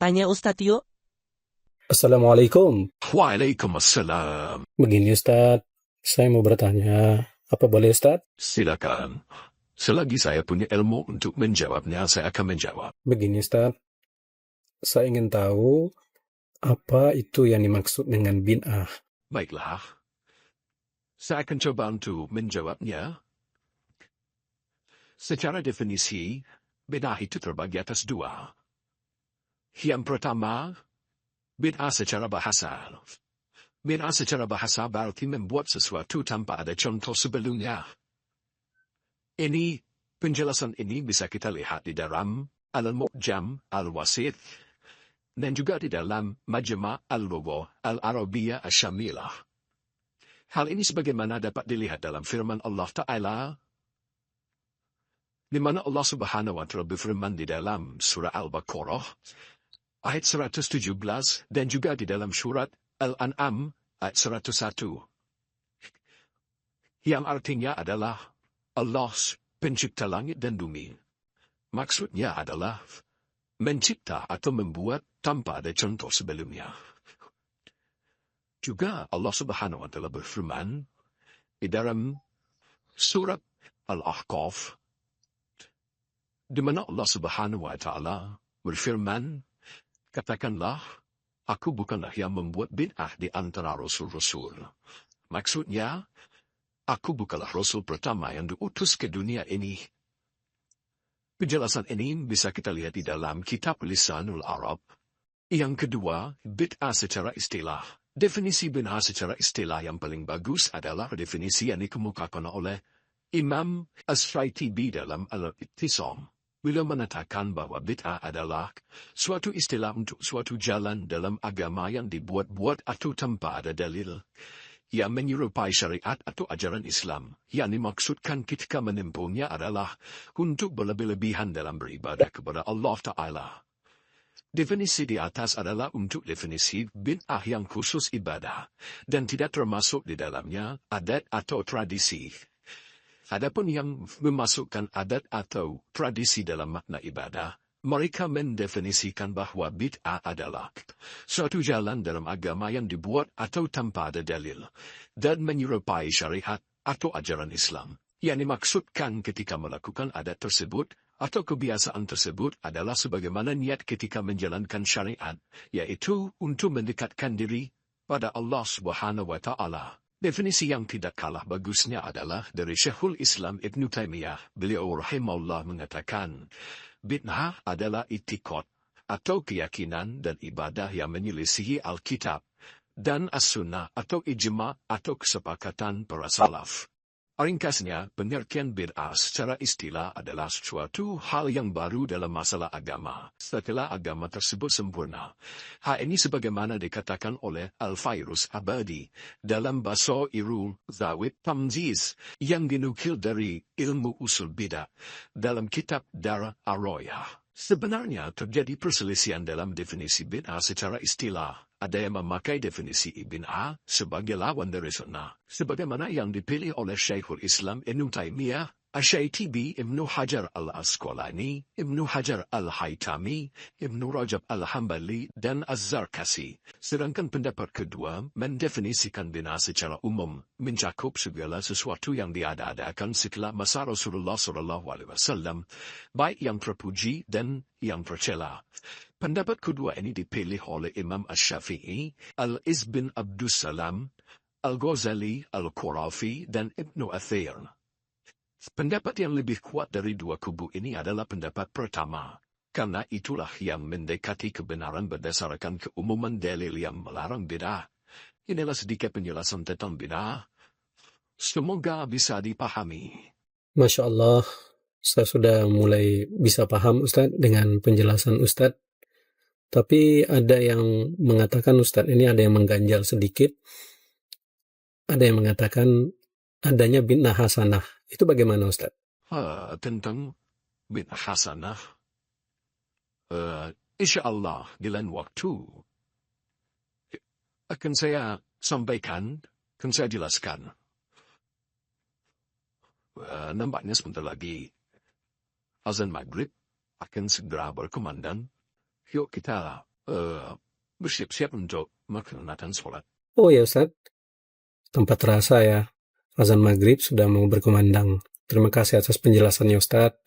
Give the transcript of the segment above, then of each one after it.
Tanya Ustadz yuk. Assalamualaikum. Waalaikumsalam. Begini Ustadz, saya mau bertanya. Apa boleh Ustadz? Silakan. Selagi saya punya ilmu untuk menjawabnya, saya akan menjawab. Begini Ustadz, saya ingin tahu apa itu yang dimaksud dengan bid'ah. Baiklah. Saya akan coba untuk menjawabnya. Secara definisi, bid'ah itu terbagi atas dua. Yang pertama, bid'ah secara bahasa. Bid'ah secara bahasa berarti membuat sesuatu tanpa ada contoh sebelumnya. Penjelasan ini bisa kita lihat di dalam Al-Mu'jam Al-Wasit dan juga di dalam Majma' Al-Lugha Al-Arabiyyah Asy-Syamilah. Hal ini sebagaimana dapat dilihat dalam firman Allah Ta'ala, di mana Allah Subhanahu wa Ta'ala berfirman di dalam surah Al-Baqarah ayat 117 dan juga di dalam surat Al-An'am ayat 101. Yang artinya adalah Allah pencipta langit dan bumi. Maksudnya adalah mencipta atau membuat tanpa ada contoh sebelumnya. Juga Allah Subhanahu wa Ta'ala berfirman di dalam surat Al-Ahqaf, di mana Allah Subhanahu wa Ta'ala berfirman, katakanlah, aku bukanlah yang membuat bid'ah di antara rasul-rasul. Maksudnya, aku bukanlah rasul pertama yang diutus ke dunia ini. Penjelasan ini bisa kita lihat di dalam kitab Lisanul Arab. Yang kedua, bid'ah secara istilah. Definisi bid'ah secara istilah yang paling bagus adalah definisi yang dikemukakan oleh Imam As-Syaitibi dalam Al-Ittisam. Beliau mengatakan bahwa bid'ah adalah suatu istilah untuk suatu jalan dalam agama yang dibuat-buat atau tanpa ada dalil, yang menyerupai syariat atau ajaran Islam. Yang dimaksudkan ketika menempuhnya adalah untuk berlebih-lebihan dalam beribadah kepada Allah Ta'ala. Definisi di atas adalah untuk definisi bid'ah yang khusus ibadah, dan tidak termasuk di dalamnya adat atau tradisi. Adapun yang memasukkan adat atau tradisi dalam makna ibadah, mereka mendefinisikan bahwa bid'ah adalah suatu jalan dalam agama yang dibuat atau tanpa ada dalil, dan menyerupai syariat atau ajaran Islam. Yang dimaksudkan ketika melakukan adat tersebut atau kebiasaan tersebut adalah sebagaimana niat ketika menjalankan syariat, yaitu untuk mendekatkan diri pada Allah Subhanahu wa Ta'ala. Definisi yang tidak kalah bagusnya adalah dari Syekhul Islam Ibn Taimiyah. Beliau rahimahullah mengatakan, bid'ah adalah i'tiqad atau keyakinan dan ibadah yang menyelisihi Alkitab dan As-Sunnah atau ijma' atau kesepakatan para salaf. Ringkasnya, pengertian bid'ah secara istilah adalah suatu hal yang baru dalam masalah agama, setelah agama tersebut sempurna. Hal ini sebagaimana dikatakan oleh Al-Fairuz Abadi dalam Basairul Zawid Tamziz yang dinukil dari ilmu usul bid'ah dalam kitab Dar Ar-Royah. Sebenarnya terjadi perselisihan dalam definisi bid'ah secara istilah. Ada yang memakai definisi bid'ah sebagai lawan dari sunnah, sebagaimana yang dipilih oleh Syekhul Islam Ibn Taimiyah, Asy-Syaitibi, Ibnu Hajar Al-Asqalani, Ibnu Hajar Al-Haytami, Ibnu Rajab Al-Hambali, dan Az-Zarkasi. Sedangkan pendapat kedua mendefinisikan bid'ah secara umum, mencakup segala sesuatu yang diada-adakan setelah masa Rasulullah SAW, baik yang terpuji dan yang tercela. Pendapat kedua ini dipilih oleh Imam Asy-Syafi'i, Al-Iz bin Abdussalam, Al-Ghazali, Al-Qurafi, dan Ibnu Athir. Pendapat yang lebih kuat dari dua kubu ini adalah pendapat pertama, karena itulah yang mendekati kebenaran berdasarkan keumuman dalil yang melarang bid'ah. Inilah sedikit penjelasan tentang bid'ah. Semoga bisa dipahami. Masya Allah, saya sudah mulai bisa paham Ustadz dengan penjelasan Ustadz. Tapi ada yang mengatakan Ustadz, ini ada yang mengganjal sedikit. Ada yang mengatakan adanya bid'ah hasanah. Itu bagaimana Ustadz? Tentang bid'ah hasanah, insya Allah di lain waktu akan saya sampaikan, akan saya jelaskan. Nampaknya sebentar lagi azan maghrib akan segera berkumandang. Yuk kita bersiap-siap untuk melaksanakan sholat. Oh ya Ustaz, tempat terasa ya, azan maghrib sudah mau berkumandang. Terima kasih atas penjelasannya Ustaz.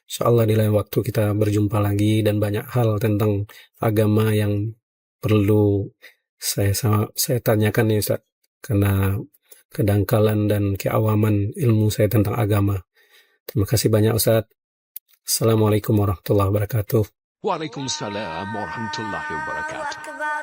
Insyaallah di lain waktu kita berjumpa lagi dan banyak hal tentang agama yang perlu saya tanyakan nih Ustaz, karena kedangkalan dan keawaman ilmu saya tentang agama. Terima kasih banyak Ustaz. Assalamualaikum warahmatullahi wabarakatuh. Waalaikumsalam warahmatullahi wabarakatuh.